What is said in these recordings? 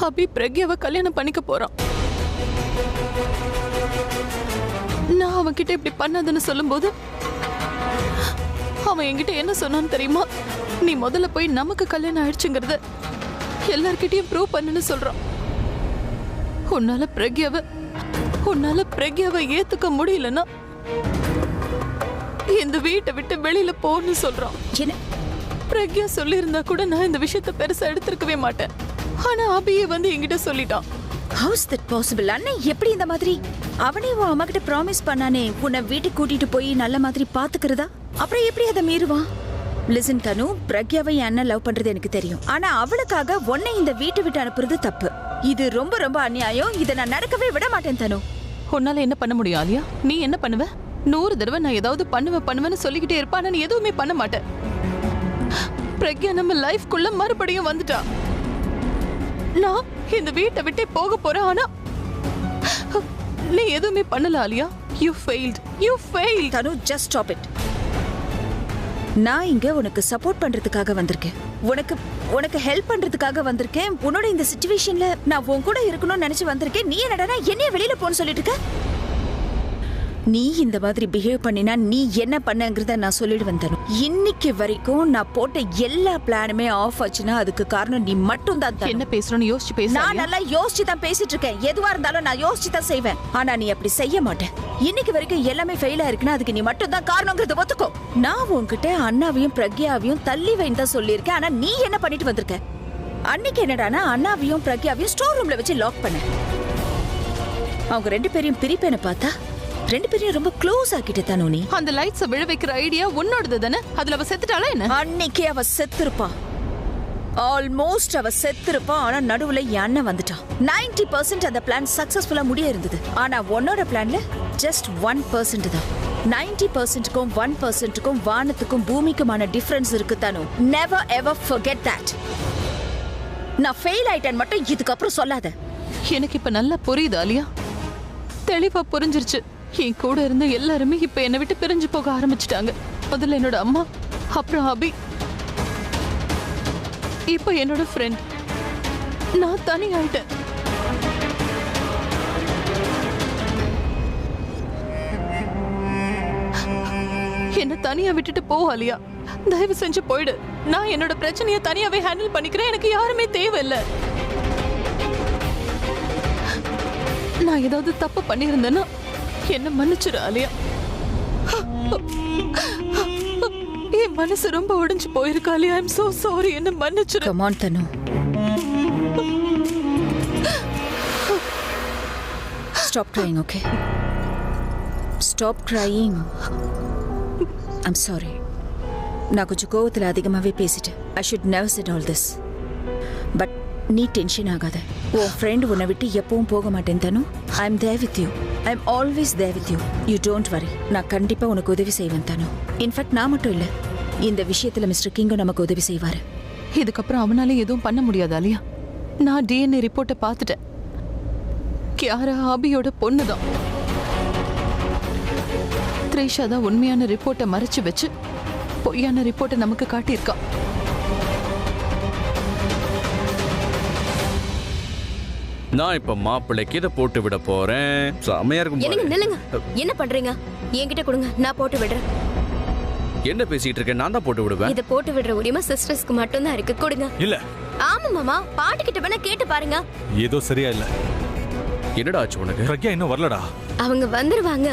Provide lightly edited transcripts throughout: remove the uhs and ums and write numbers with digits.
அபி பிரக்யாவை கல்யாணம் பண்ணிக்க போறான். நான் அவன்கிட்ட இப்படி பண்ணாதுன்னு சொல்லும்போது அவன் என்கிட்ட என்ன சொன்னான்னு தெரியுமா? நீ முதல்ல போய் நமக்கு கல்யாணம் ஆயிடுச்சுங்கிறத எல்லார்கிட்டயும் ப்ரூவ் பண்ணுன்னு சொல்றான். உன்னால பிரக்யாவை ஏத்துக்க முடியலன்னா இந்த வீட்டை விட்டு வெளியில போன்னு சொல்றான். பிரக்யா சொல்லியிருந்தா கூட நான் இந்த விஷயத்தை பெருசா எடுத்திருக்கவே மாட்டேன். ஆனா அபியே என்கிட்ட சொல்லிட்டான். How is that possible? அண்ணே எப்படி இந்த மாதிரி? அவனே உன் அம்மா கிட்ட ப்ராமிஸ் பண்ணானே உன்னை வீட்டுக்கு கூட்டிட்டு போய் நல்ல மாதிரி பாத்துக்கிறதா? அப்புறம் எப்படி அதை மீறுவான்? லிசன் தனு, பிரக்யாவை என் அண்ணன் லவ் பண்றது எனக்கு தெரியும். ஆனா அவளுக்காக உன்னை இந்த வீட்டை விட்டு அனுப்புறது தப்பு. இது ரொம்ப ரொம்ப அநியாயம். இதை நான் நடக்கவே விட மாட்டேன் தனு. உன்னால என்ன பண்ண முடியும் ஆலியா? நீ என்ன பண்ணுவ? 100 தடவை நான் ஏதாவது பண்ணுவேன்னு சொல்லிக்கிட்டே இருப்பா. நீ எதுவுமே பண்ண மாட்டேன். பிரக்யா நம்ம லைஃப்குள்ள மறுபடியும் வந்துட்டா. நான் இந்த வீட்டை விட்டே போக போறேன். ஆனா நீ எதுவுமே பண்ணல Alia. You failed. Thanu, just stop it. நான் இங்க உனக்கு சப்போர்ட் பண்றதுக்காக வந்திருக்கேன். உனக்கு ஹெல்ப் பண்றதுக்காக வந்திருக்கேன். உன்னோட இந்த சிச்சுவேஷன்ல நான் உன் கூட இருக்கணும்னு நினைச்சு வந்திருக்கேன். நீ என்னடா என்னைய வெளியில போன்னு சொல்லிட்டு இருக்க? நீ இந்த மாதிரி பிஹேவ் பண்ணினா நீ என்ன பண்ணங்கறத நான் சொல்லிடுவேன் தனு. இன்னைக்கு வரைக்கும் நான் போட்ட எல்லா பிளானுமே ஆஃப் ஆச்சுன்னா அதுக்கு காரணம் நீ மட்டும் தான். என்ன பேசுறோன்னு யோசிச்சு பேசு. நான் நல்லா யோசிச்சு தான் பேசிட்டு இருக்கேன். எதுவா இருந்தாலும் நான் யோசிச்சு தான் செய்வேன். ஆனா நீ அப்படி செய்ய மாட்டேன். இன்னைக்கு வரைக்கும் எல்லாமே ஃபெயில் ஆயிருக்குன்னா அதுக்கு நீ மட்டும் தான் காரணங்கிறத ஒத்துக்கோ. நான் உன்கிட்ட அண்ணாவையும் பிரக்யாவையும் தள்ளி வைன்னு தான் சொல்லியிருக்கேன். ஆனா நீ என்ன பண்ணிட்டு வந்திருக்க? அன்னைக்கு என்னடானா அண்ணாவையும் பிரக்யாவையும் ஸ்டோர் ரூம்ல வச்சு லாக் பண்ண. அவங்க 2 பேரையும் பிரிப்பேன்னு பார்த்தா 2 பேரையும் ரொம்ப க்ளோஸ் ஆக்கிட்டு தானோ நீ. அந்த லைட்ஸ் விழ வைக்கிற ஐடியா உன்னோடது தானே? அதுல அவ செத்துட்டாளா என்ன? அன்னைக்கே அவ செத்துருப்பா. ஆல்மோஸ்ட் அவ செத்துருப்பா. ஆனா நடுவுல என் அண்ணன் வந்துட்டான். 90% அந்த பிளான் சக்சஸ்ஃபுல்லா முடிய இருந்தது. ஆனா உன்னோட பிளான்ல ஜஸ்ட் 1% தான். 90%க்கும் 1%க்கும் வானத்துக்கும் பூமிக்குமான டிஃபரன்ஸ் இருக்கு தானோ. Never ever forget that. நான் ஃபெயில் ஆயிட்டேன் மட்டும் இதுக்கப்புறம் சொல்லாத. எனக்கு இப்ப நல்லா புரியுது ஆலியா. தெளிவா புரிஞ்சிருச்சு. என் கூட இருந்து எல்லாருமே இப்ப என்னை விட்டு பிரிஞ்சு போக ஆரம்பிச்சுட்டாங்க. முதல்ல என்னோட அம்மா, அப்புறம் அபி, இப்ப என்னோட ஃப்ரெண்ட். நான் தனி ஆயிட்டேன். என்ன தனியா விட்டுட்டு போ ஆலியா. தயவு செஞ்சு போயிடு. நான் என்னோட பிரச்சனையை தனியாவே ஹேண்டில் பண்ணிக்கிறேன். எனக்கு யாருமே தேவையில்லை. நான் ஏதாவது தப்பு பண்ணியிருந்தேன்னா என்ன மன்னிச்சிரு ஆலியா. என் மனசு ரொம்ப உடைஞ்சு போயிருக்கு ஆலியா. ஐ அம் சோ சாரி. என்ன மன்னிச்சிரு. Come on Thanu. Stop crying, okay? Stop crying. I'm sorry. நான் கொஞ்சம் கோவத்துல அதிகமாவே பேசிட்டேன். I should never said all this. But நீ டென்ஷன் ஆகாத. உன் ஃப்ரெண்ட் உன்னை விட்டு எப்பவும் போக மாட்டேன் Tanu. I am there with you. I am always there with you. You don't worry. நான் கண்டிப்பா உனக்கு உதவி செய்வேன் தனு. இன்ஃபேக்ட் நான் மட்டும் இல்ல, இந்த விஷயத்துல மிஸ்டர் கிங்கும் நமக்கு உதவி செய்வாரு. இதுக்கப்புறம் அவனால எதுவும் பண்ண முடியாது ஆலியா. நான் டிஎன்ஏ ரிப்போர்ட்டை பார்த்துட்டேன். கியாரா ஆபியோட பொண்ணுதான். த்ரேஷா தான் உண்மையான ரிப்போர்ட்டை மறைச்சு வச்சு பொய்யான ரிப்போர்ட்டை நமக்கு காட்டியிருக்கா. நான் இப்ப மாப்பிள்ளைக்கு இதை போட்டு விட போறேன். செமையா இருக்கும். நில்லுங்க. என்ன பண்றீங்க? என்கிட்ட கொடுங்க, நான் போட்டு விடுறேன். என்ன பேசிட்டு இருக்கேன்? நான் தான் போட்டு விடுவேன். இதை போட்டு விடுற உரிமை சிஸ்டர்ஸ்க்கு மட்டும் தான் இருக்கு. கொடுங்க. இல்ல. ஆமா மாமா, பாட்டு கிட்ட வேணா கேட்டு பாருங்க. ஏதோ சரியா இல்ல. என்னடா ஆச்சு உனக்கு? பிரக்யா இன்னும் வரலடா. அவங்க வந்துருவாங்க.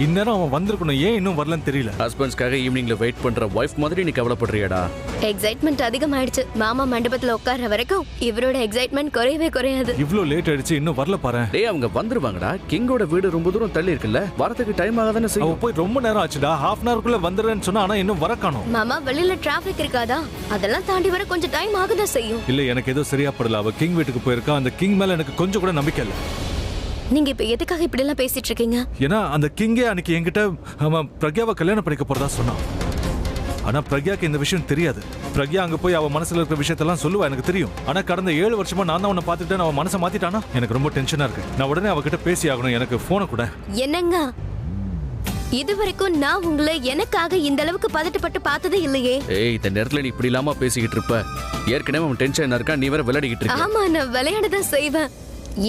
இந்நேரம் அவன் வந்திருக்கணும். ஏன் இன்னும் வரலன்னு தெரியல. ஹஸ்பண்ட்ஸ்க்காக ஈவினிங்ல வெயிட் பண்ற வைஃப் மாதிரி நீ கவலைப்படுறியாடா? எக்ஸைட்மெண்ட் அதிகமாயிடுச்சு. மாமா மண்டபத்துல உட்கார்ற வரைக்கும் இவரோட எக்ஸைட்மெண்ட் குறையவே குறையாது. இவ்ளோ லேட் ஆயிடுச்சு, இன்னும் வரல பாரு. டேய், அவங்க வந்துருவாங்கடா. கிங்கோட வீடு ரொம்ப தூரம் தள்ளி இருக்குல்ல, வரதுக்கு டைம் ஆகாதானே செய்யும். அவ போய் ரொம்ப நேரம் ஆச்சுடா. half an hour குள்ள வந்துறேன்னு சொன்னா, ஆனா இன்னும் வர காணோம். மாமா, வெளியில டிராஃபிக் இருக்காதா? அதெல்லாம் தாண்டி வர கொஞ்சம் டைம் ஆகுதா செய்யும். இல்ல, எனக்கு ஏதோ சரியா படல. அவ கிங் வீட்டுக்கு போயிருக்கா. அந்த கிங் மேல எனக்கு கொஞ்சம் கூட நம்பிக்கை இல்ல. நீங்க இப்ப எதுக்காக இப்படி எல்லாம் பேசிட்டு இருக்கீங்க? ஏன்னா அந்த கிங்கே அன்னைக்கு என்கிட்ட அவன் பிரக்யாவை கல்யாணம் பண்ணிக்க போறதா சொன்னான். ஆனா பிரக்யாக்கு இந்த விஷயம் தெரியாது. பிரக்யா அங்க போய் அவ மனசுல இருக்கிற விஷயத்தெல்லாம் சொல்லுவா, எனக்கு தெரியும். ஆனா கடந்த 7 வருஷமா நான் தான் உன்னை பார்த்துட்டேன். அவன் மனசை மாத்திட்டானா? எனக்கு ரொம்ப டென்ஷனா இருக்கு. நான் உடனே அவகிட்ட பேசி ஆகணும். எனக்கு போனை கூட. என்னங்க? இது வரைக்கும் நான் உங்களை எனக்காக இந்த அளவுக்கு பதட்டப்பட்டு பார்த்ததே இல்லையே. ஏய், இந்த நேரத்துல நீ இப்படி இல்லாம பேசிக்கிட்டு இருப்ப. ஏற்கனவே அவன் டென்ஷன் இருக்கா, நீ வேற விளையாடிக்கிட்டு இருக்க. ஆமா, நான் விளையாடதான் செய்வேன்.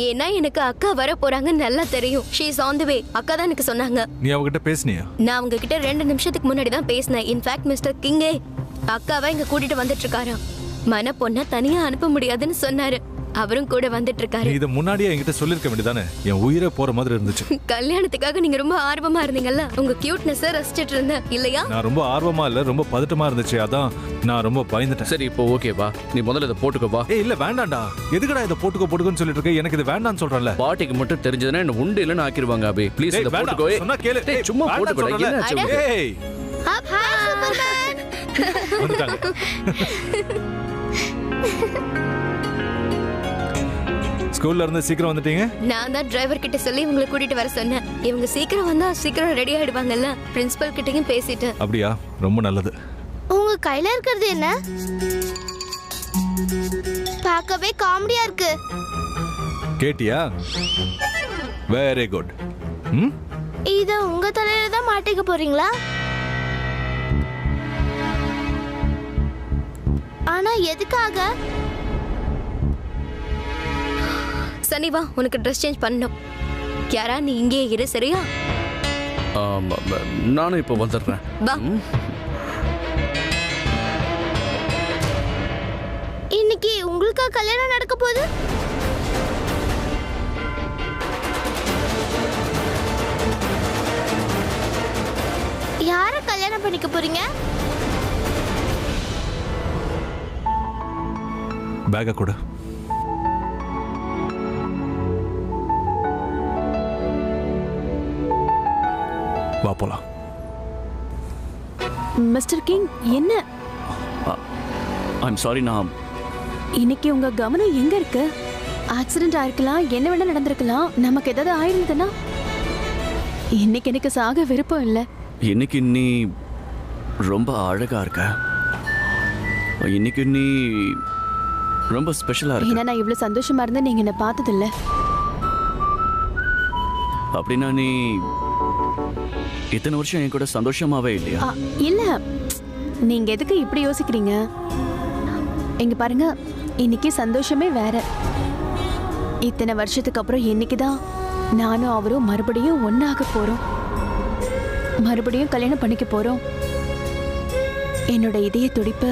ஏன்னா எனக்கு அக்கா வர போறாங்க நல்லா தெரியும். ஷீ இஸ் ஆன் தி வே. அக்கா தான் எனக்கு சொன்னாங்க. நீ அவகிட்ட பேசுனியா? நான் அவங்க கிட்ட 2 நிமிஷத்துக்கு முன்னாடி தான் பேசினேன். இன்ஃபேக்ட் மிஸ்டர் கிங்கே அக்காவை இங்க கூட்டிட்டு வந்துட்டு இருக்காராம். மன பொண்ண தனியா அனுப்ப முடியாதுன்னு சொன்னாரு. அவரும் கூட வந்துட்டு இருக்காரு. நீ இத முன்னாடியே என்கிட்ட சொல்லிருக்க வேண்டியதானே? என் உயிரே போற மாதிரி இருந்துச்சு. கல்யாணத்துக்காக நீங்க ரொம்ப ஆர்வமா இருந்தீங்கல்ல, உங்க கியூட்னஸ் ரசிச்சிட்டு இருந்தேன் இல்லையா? நான் ரொம்ப ஆர்வமா இல்ல, ரொம்ப பதட்டமா இருந்துச்சு. அதான் நான் ரொம்ப பயந்துட்டேன். சரி, இப்போ ஓகேவா? நீ முதல்ல இதை போட்டுக்கோ வா. ஏய், இல்ல வேண்டாம்டா. எதுக்குடா இத போட்டுக்கோன்னு சொல்லிட்டு இருக்க? எனக்கு இது வேண்டாம்னு சொல்றேன்ல. பாட்டிக்கு மட்டும் தெரிஞ்சதுன்னா என்ன உண்டு இல்லன்னு ஆக்கிடுவாங்க. அபி ப்ளீஸ் இதை போட்டுக்கோ. சொன்னா கேளு. ஏய், சும்மா போட்டுக்கோ. என்ன ஆச்சு? ஏய், வந்துட்டாங்க. ஸ்கூல்ல இருந்து சீக்கிரம் வந்துட்டீங்க? நான் தான் டிரைவர் கிட்ட சொல்லி இவங்களை கூட்டிட்டு வர சொன்னேன். இவங்க சீக்கிரம் வந்தா சீக்கிரம் ரெடி ஆயிடுவாங்கல்ல. பிரின்சிபல் கிட்டயும் பேசிட்டேன். அப்படியா? ரொம்ப நல்லது. உங்க கையில இருக்கிறது என்ன? பார்க்கவே காமெடியா இருக்கு. கேட்டியா? Very good. இத உங்க தலையில தான் மாட்டிக்க போறீங்களா? ஆனா எதுக்காக? சனி வா, உனக்கு ட்ரெஸ் சேஞ்ச் பண்ணணும். யாரா நீ இங்கே இரு, சரியா? நானும் இப்போ வந்துடுறேன். வா. இன்னைக்கு உங்களுக்கு கல்யாணம் நடக்க போகுது. யார கல்யாணம் பண்ணிக்க போறீங்க? பேக்க கூட. வா போலாம். மிஸ்டர் கிங், என்ன ஐம் சாரி. நான் இன்னைக்கு உங்க கவனம் எங்க இருக்கு? ஆக்சிடென்ட் ஆயிருக்கலாம், என்ன வேணா நடந்திருக்கலாம். நமக்கு ஏதாவது ஆயிருந்ததுன்னா? இன்னைக்கு எனக்கு சாக விருப்பம் இல்ல. இன்னைக்கு நீ ரொம்ப அழகா இருக்க. இன்னைக்கு நீ ரொம்ப ஸ்பெஷலா இருக்க. ஏன்னா நான் இவ்வளவு சந்தோஷமா இருந்தேன் நீங்க என்ன பார்த்தது இல்ல. அப்படின்னா நீ இத்தனை வருஷம் என் கூட சந்தோஷமாவே இல்லையா? இல்ல, நீங்க எதுக்கு இப்படி யோசிக்கிறீங்க? இங்க பாருங்க, இன்னைக்கு சந்தோஷமே வேற. இத்தனை வருஷத்துக்கு அப்புறம் இன்னைக்குதான் நானும் அவரும் மறுபடியும் ஒன்னாக போறோம். மறுபடியும் கல்யாணம் பண்ணிக்க போறோம். என்னோட இதய துடிப்பு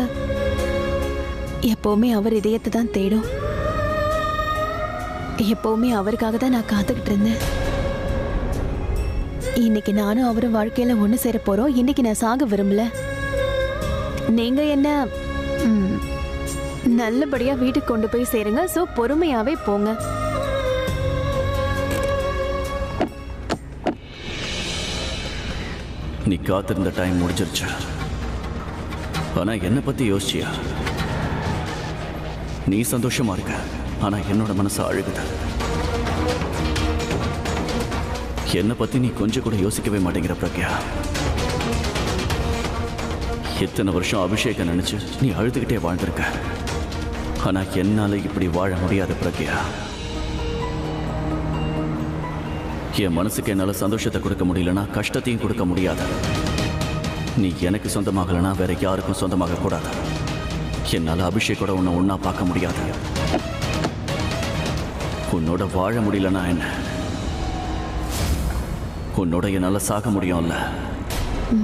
எப்பவுமே அவர் இதயத்தை தான் தேடும். எப்பவுமே அவருக்காக தான் நான் காத்துக்கிட்டு இருந்தேன். இன்னைக்கு நானும் அவரும் வாழ்க்கையில ஒண்ணு சேர போறோம். இன்னைக்கு நான் சாக விரும்பல. நீங்க என்ன நல்லபடியா வீட்டுக்கு கொண்டு போய் சேருங்க. சோ பொறுமையாவே போங்க. நீ காத்திருந்த டைம் முடிஞ்சிருச்சு. ஆனா என்ன பத்தி யோசிச்சியா? நீ சந்தோஷமா இருக்க, ஆனா என்னோட மனசு அழுகுது. என்னை பத்தி நீ கொஞ்சம் கூட யோசிக்கவே மாட்டேங்கிற பிரக்யா. இத்தனை வருஷம் அபிஷேகம் நினைச்சு நீ அழுதுகிட்டே வாழ்ந்திருக்க. ஆனா என்னால இப்படி வாழ முடியாது பிரக்யா. என் மனசுக்கு என்னால சந்தோஷத்தை கொடுக்க முடியலனா கஷ்டத்தையும் கொடுக்க முடியாது. நீ எனக்கு சொந்தமாகலனா வேற யாருக்கும் சொந்தமாக கூடாது. என்னால அபிஷேகோட உன்னை ஒன்னா பார்க்க முடியாது. உன்னோட வாழ முடியலனா என்ன? உன்னோட என்னால சாக முடியும்ல.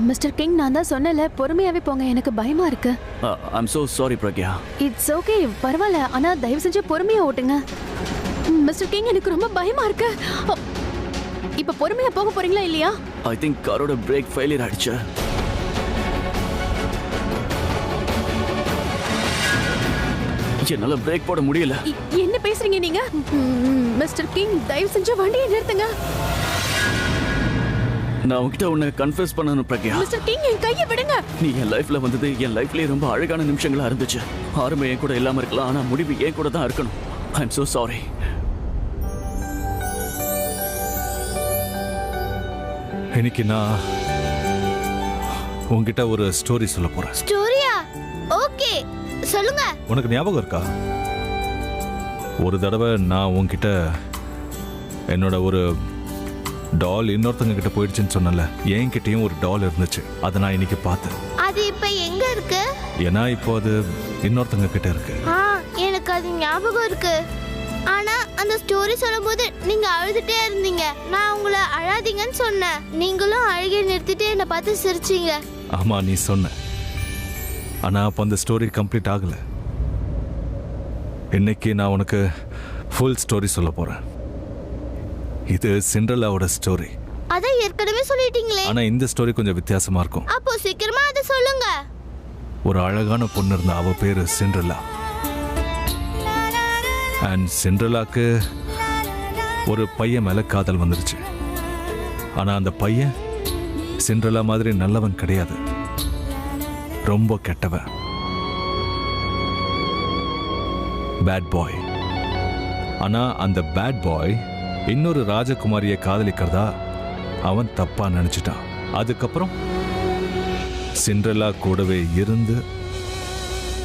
மிஸ்டர் கிங், நான் தான் சொன்னல பொறுமையாவே போங்க. எனக்கு பயமா இருக்கு. I'm so sorry Pragya. It's okay, பரவாயில்ல. ஆனா தயவு செஞ்சு பொறுமையா ஓட்டுங்க. மிஸ்டர் கிங், எனக்கு ரொம்ப பயமா இருக்கு. இப்ப பொறுமையா போக போறீங்களா இல்லையா? ஐ திங்க் காரோட பிரேக் ஃபெயிலியர் ஆயிடுச்சு. என்னால பிரேக் போட முடியல. என்ன பேசுறீங்க நீங்க? மிஸ்டர் கிங், தயவு செஞ்சு வண்டியை நிறுத்துங்க. நான் உன்கிட்ட உன்னை கன்ஃபஸ் பண்ணணும் பிரக்யா. மிஸ்டர் கிங், என் கையை விடுங்க. நீ என் லைஃப்ல வந்தது என் லைஃப்லயே ரொம்ப அழகான நிமிஷங்களா இருந்துச்சு. ஆரம்பம் என் கூட இல்லாம இருக்கலாம், ஆனா முடிவு என் கூட தான் இருக்கணும். I am so sorry. இன்னைக்கு நான் உன்கிட்ட ஒரு ஸ்டோரி சொல்ல போறேன். ஸ்டோரியா? ஓகே, சொல்லுங்க. உனக்கு ஞாபகம் இருக்கா? ஒரு தடவை நான் உன்கிட்ட என்னோட ஒரு டால் இன்னொருத்தங்க கிட்ட போயிடுச்சுன்னு சொன்னல, என்கிட்டயும் ஒரு டால் இருந்துச்சு. அதை நான் இன்னைக்கு பார்த்தேன். அது இப்ப எங்க இருக்கு? ஏன்னா இப்போ அது இன்னொருத்தங்க கிட்ட இருக்கு. எனக்கு அது ஞாபகம் இருக்கு. ஆனா அந்த ஸ்டோரி சொல்லும்போது நீங்க அழுதுட்டே இருந்தீங்க. நான் உங்களை அழாதீங்கன்னு சொன்னேன். நீங்களும் அழுகை நிறுத்திட்டு என்னை பார்த்து சிரிச்சீங்க. ஆமா, நீ சொன்ன. ஆனா அப்போ அந்த ஸ்டோரி கம்ப்ளீட் ஆகல. இன்னைக்கு நான் உனக்கு ஃபுல் ஸ்டோரி சொல்ல போறேன். இது சிண்ட்ரெல்லாவோட ஸ்டோரி. அதை ஏற்கனவே சொல்லிட்டீங்களே. ஆனா இந்த ஸ்டோரி கொஞ்சம் வித்தியாசமா இருக்கும். அப்போ சீக்கிரமா அதை சொல்லுங்க. ஒரு அழகான பொண்ணு இருந்தா, அவ பேரு சிண்ட்ரெல்லா. அண்ட் சிண்ட்ரெல்லாக்கு ஒரு பையன் மேல காதல் வந்துருச்சு. ஆனா அந்த பையன் சிண்ட்ரெல்லா மாதிரி நல்லவன் கிடையாது, ரொம்ப கெட்டவன், பேட் பாய். ஆனா அந்த பேட் பாய் இன்னொரு ராஜகுமாரியை காதலிக்கிறதா அவன் தப்பா நினைச்சிட்டான். அதுக்கப்புறம் சிண்ட்ரெல்லா கூடவே இருந்து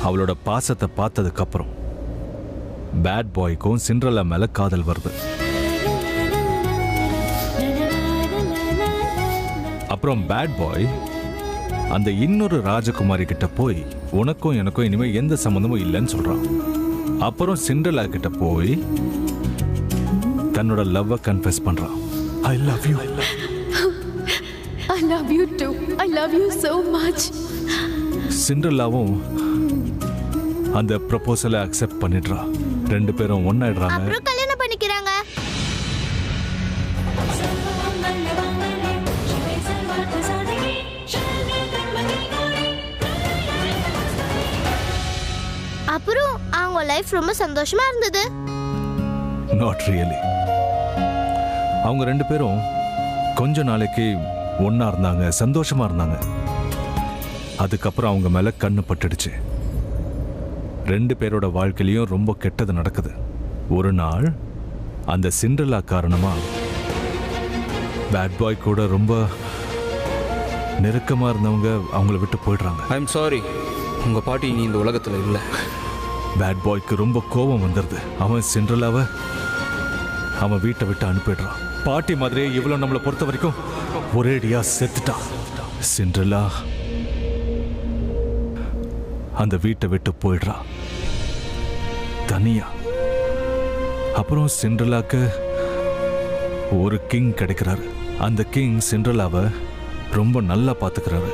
அவளோட பாசத்தை பார்த்ததுக்கு அப்புறம் பேட் பாய்க்கும் சிண்ட்ரெல்லா மேல காதல் வருது. அப்புறம் பேட் பாய் அந்த இன்னொரு ராஜகுமாரி கிட்ட போய் உனக்கும் எனக்கும் இனிமே எந்த சம்பந்தமும் இல்லைன்னு சொல்றான். அப்புறம் சிண்ட்ரெல்லா கிட்ட போய் தன்னோட லவ்வை கன்ஃபெஸ் பண்றான். I love you. I love you too. I love you so much. சிண்ட்ரெல்லாவும் அந்த ப்ரொபோசலை அக்செப்ட் பண்ணிடுறா. ரெண்டு பேரும் ஒன்னாயிடுறாங்க. அப்புறம் கல்யாணம் பண்ணிக்கிறாங்க. அப்புறம் அவங்க லைஃப் ரொம்ப சந்தோஷமா இருந்தது. Not really. அவங்க ரெண்டு பேரும் கொஞ்ச நாளைக்கு ஒன்னா இருந்தாங்க, சந்தோஷமா இருந்தாங்க. அதுக்கப்புறம் அவங்க மேல கண்ணு பட்டுடுச்சு. ரெண்டு பேரோட வாழ்க்கையிலையும் ரொம்ப கெட்டது நடக்குது. ஒரு நாள் அந்த சிண்ட்ரெல்லா காரணமா பேட் பாய் கூட ரொம்ப நெருக்கமா இருந்தவங்க அவங்கள விட்டு போயிடுறாங்க. ஐ எம் சாரி, உங்க பாட்டி நீ இந்த உலகத்துல இல்லை. பேட் பாய்க்கு ரொம்ப கோபம் வந்துடுது. அவன் சிண்ட்ரெல்லாவை அவன் வீட்டை விட்டு அனுப்பிடுறான். பாட்டி மாதிரியே இவ்வளவு நம்மளை பொறுத்த வரைக்கும் ஒரேடியா செத்துட்டான். சிண்ட்ரெல்லா அந்த வீட்டை விட்டு போயிடுறா தனியா. அப்புறம் சிண்ட்ரெல்லாக்கு ஒரு கிங் கிடைக்கிறாரு. அந்த கிங் சிண்ட்ரெல்லாவை ரொம்ப நல்லா பார்த்துக்கிறாரு.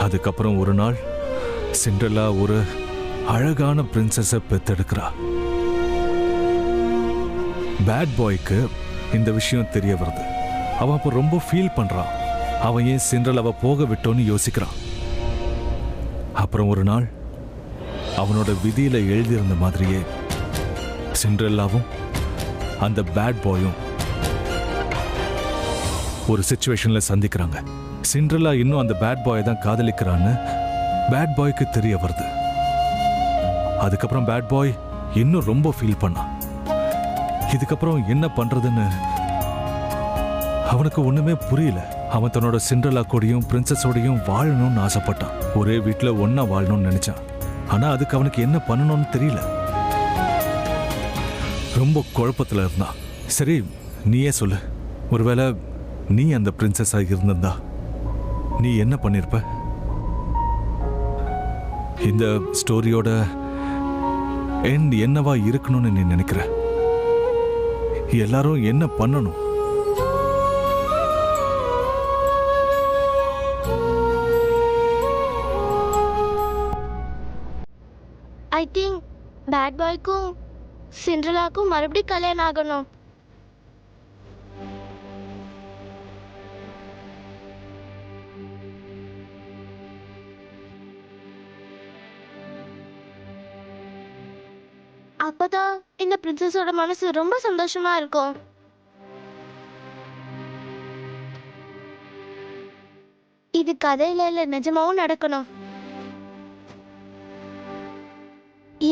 அதுக்கப்புறம் ஒரு நாள் சிண்ட்ரெல்லா ஒரு அழகான பிரின்சஸை பெத்தெடுக்கிறா. பேட் பாய்க்கு இந்த விஷயம் தெரிய வருது. அவன் அப்போ ரொம்ப ஃபீல் பண்றான். அவன் ஏன் சிண்ட்ரெல்லாவை போக விட்டோன்னு யோசிக்கிறான். அப்புறம் ஒரு நாள் அவனோட விதியில எழுதியிருந்த மாதிரியே சிண்ட்ரெல்லாவும் அந்த பேட் பாயும் ஒரு சிச்சுவேஷன்ல சந்திக்கிறாங்க. சிண்ட்ரெல்லா இன்னும் அந்த பேட் பாயை தான் காதலிக்கிறான்னு பேட் பாய்க்கு தெரிய வருது. அதுக்கப்புறம் பேட் பாய் இன்னும் ரொம்ப ஃபீல் பண்ணான். இதுக்கப்புறம் என்ன பண்றதுன்னு அவனுக்கு ஒண்ணுமே புரியல. அவன் தன்னோட சிண்ட்ரெல்லா கூடயும் பிரின்சஸோடையும் வாழணும்னு ஆசைப்பட்டான். ஒரே வீட்டுல ஒன்னா வாழணும்னு நினைச்சான். ஆனா அதுக்கு அவனுக்கு என்ன பண்ணணும்னு தெரியல. ரொம்ப குழப்பத்துல இருந்தான். சரி, நீயே சொல்லு, ஒருவேளை நீ அந்த பிரின்சஸா இருந்திருந்தா நீ என்ன பண்ணிருப்ப? இந்த ஸ்டோரியோட எண்ட் என்னவா இருக்கணும்னு நீ நினைக்கிற? எல்லாரும் என்ன பண்ணணும்? ஐ திங்க் பேட் பாய்க்கும் சிண்ட்ரெல்லாக்கும் மறுபடியும் கல்யாணம் ஆகணும். அப்பதான் இந்த பிரின்சஸோட மனசு ரொம்ப சந்தோஷமா இருக்கும். இது கதையில இல்ல, நிஜமாவும் நடக்கணும்.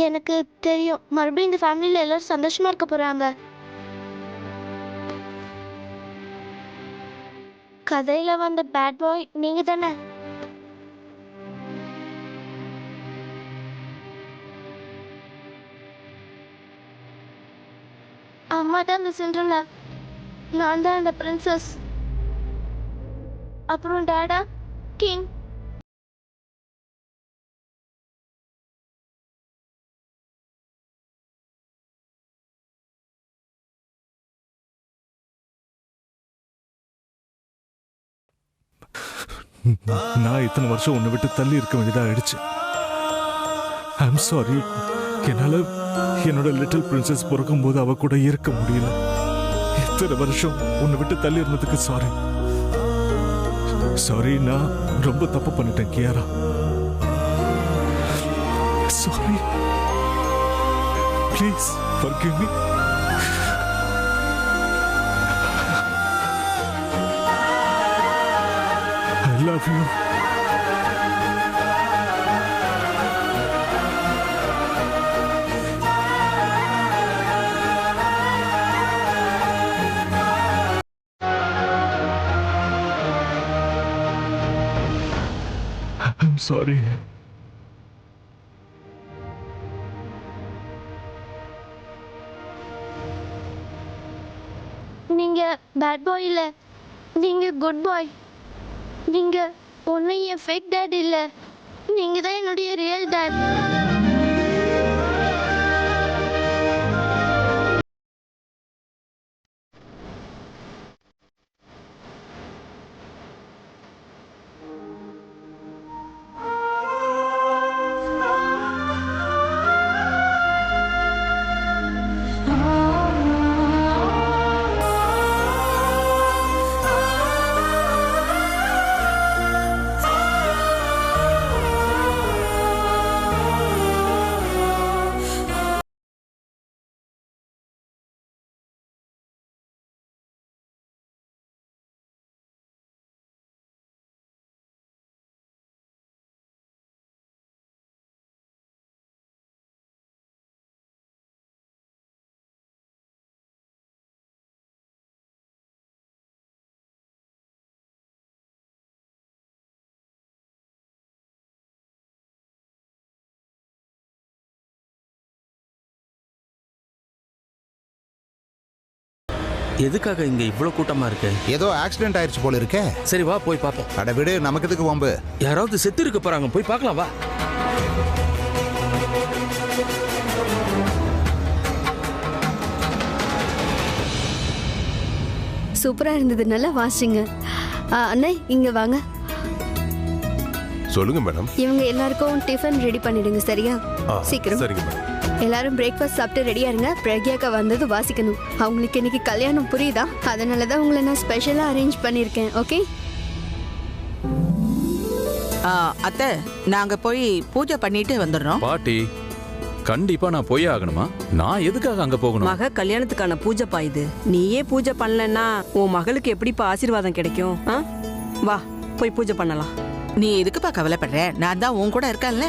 எனக்கு தெரியும், மறுபடியும் இந்த ஃபேமிலியில எல்லாரும் சந்தோஷமா இருக்க போறாங்க. கதையில வந்த பேட் பாய் நீங்க தானே? அம்மா தான் அந்த சிண்ட்ரெல்லா, நான் தான் அந்த பிரின்சஸ். அப்புறம் டேடா கிங். நான் இத்தனை வருஷம் உன்னை விட்டு தள்ளி இருக்க வேண்டியதா ஆயிடுச்சு. I'm sorry. என்னால என்னோட லிட்டில் பிரின்சஸ் பிறக்கும் போது அவ கூட இருக்க முடியல. இத்தனை வருஷம் உன்னை விட்டு தள்ளி இருந்ததுக்கு சாரி. சாரி, நான் ரொம்ப தப்பு பண்ணிட்டேன் Kiara. Sorry, please forgive me. I love you. I'm sorry. நீங்க பேட் பாய் இல்ல, நீங்க குட் பாய். நீங்க ஒன்னும் என் ஃபேக் டேட் இல்ல, நீங்க தான் என்னுடைய ரியல் டேட். எதுக்காக இங்க இவ்வளவு கூட்டமா இருக்கு? ஏதோ ஆக்சிடென்ட் ஆயிடுச்சு போல இருக்கே. சரி வா போய் பாப்போம். அட விடு, நமக்கு எதுக்கு வம்பு? யாராவது செத்து இருக்க போறாங்க, போய் பார்க்கலாம் வா. சூப்பரா இருந்தது, நல்லா வாசிங்க. அண்ணே இங்க வாங்க. சொல்லுங்க மேடம். இவங்க எல்லாருக்கும் டிஃபன் ரெடி பண்ணிடுங்க, சரியா? சீக்கிரம். சரிங்க மேடம். எல்லாரும் பிரேக்ஃபாஸ்ட் சாப்பிட்டு ரெடியா இருங்க. பிரக்யாக்கா வந்தது வாசிக்கணும். அவங்களுக்கு இன்னைக்கு கல்யாணம், புரியுதா? அதனால தான் உங்களை நான் ஸ்பெஷலா அரேஞ்ச் பண்ணியிருக்கேன். ஓகே அத்தை, நாங்க போய் பூஜை பண்ணிட்டு வந்துடுறோம். பாட்டி, கண்டிப்பா நான் போய் ஆகணுமா? நான் எதுக்காக அங்க போகணும்? மக கல்யாணத்துக்கான பூஜைப்பா இது. நீயே பூஜை பண்ணலன்னா உன் மகளுக்கு எப்படிப்பா ஆசீர்வாதம் கிடைக்கும்? வா போய் பூஜை பண்ணலாம். நீ எதுக்குப்பா கவலைப்படுற? நான் தான் உன் கூட இருக்கேன்ல.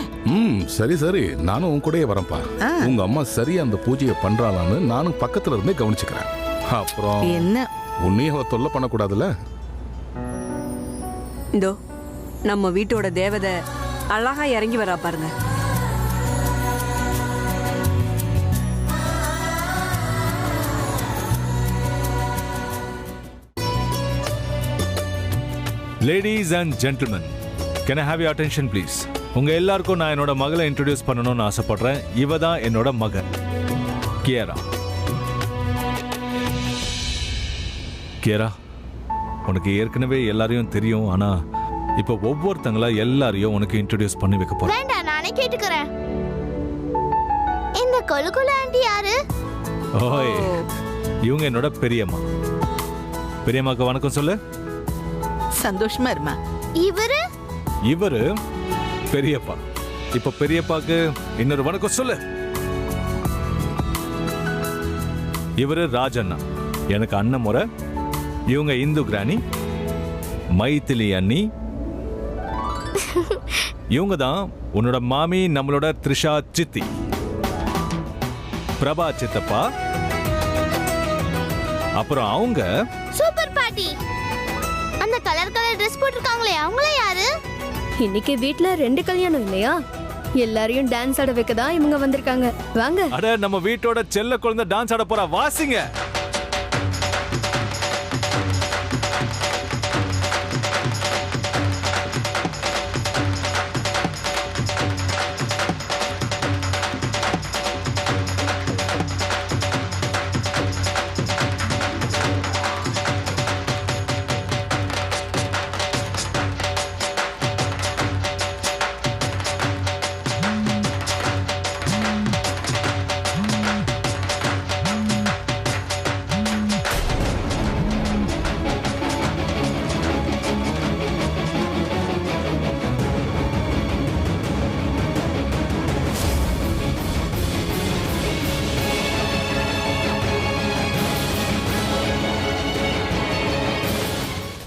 சரி சரி, நானும் உன் கூடயே வரேன்ப்பா. உங்க அம்மா சரியா அந்த பூஜையை பண்றாளான்னு நானும் பக்கத்துல இருந்தே கவனிச்சுக்கிறேன். அப்புறம் என்ன உன்னையும் அவ தொல்லை பண்ணக்கூடாதுல்ல. இதோ நம்ம வீட்டோட தேவதை அழகா இறங்கி வரா பாருங்க. Ladies and gentlemen, can I have your attention please? உங்க எல்லாருக்கும் நான் என்னோட மகளை இன்ட்ரோடியூஸ் பண்ணணும்னு ஆசைப்படுறேன். இவ தான் என்னோட மகன் கியாரா. கியாரா, உனக்கு ஏற்கனவே எல்லாரையும் தெரியும். ஆனா இப்ப ஒவ்வொருத்தங்களா எல்லாரையும் உனக்கு இன்ட்ரோடியூஸ் பண்ணி வைக்க போறேன். வேண்டாம், நானே கேட்டுக்கிறேன். இந்த கொலுகுல ஆண்டி யாரு? ஓய், இவங்க என்னோட பெரியம்மா. பெரியம்மாக்கு வணக்கம் சொல்லு. சந்தோஷமா இருமா. இவரு பெரியப்பா. இப்ப பெரியப்பாக்கு இன்னொரு வணக்கம் சொல்லு. இவரு ராஜண்ணா, எனக்கு அண்ணன் முறை. இவங்க இந்து கிராணி, மைத்திலி அண்ணி. இவங்க தான் உன்னோட மாமி, நம்மளோட த்ரிஷா சித்தி. பிரபா சித்தப்பா. அப்புறம் அவங்க சூப்பர் பாட்டி. அந்த கலர் கலர் Dress போட்டுருக்காங்களே, அவங்கள யாரு? இன்னைக்கு வீட்ல 2 கல்யாணம் இல்லையா? எல்லாரையும் டான்ஸ் ஆட வைக்க தான் இவங்க வந்திருக்காங்க. வாங்க. அட, நம்ம வீட்டோட செல்ல குழந்தை டான்ஸ் ஆட போறா. வாசிங்க.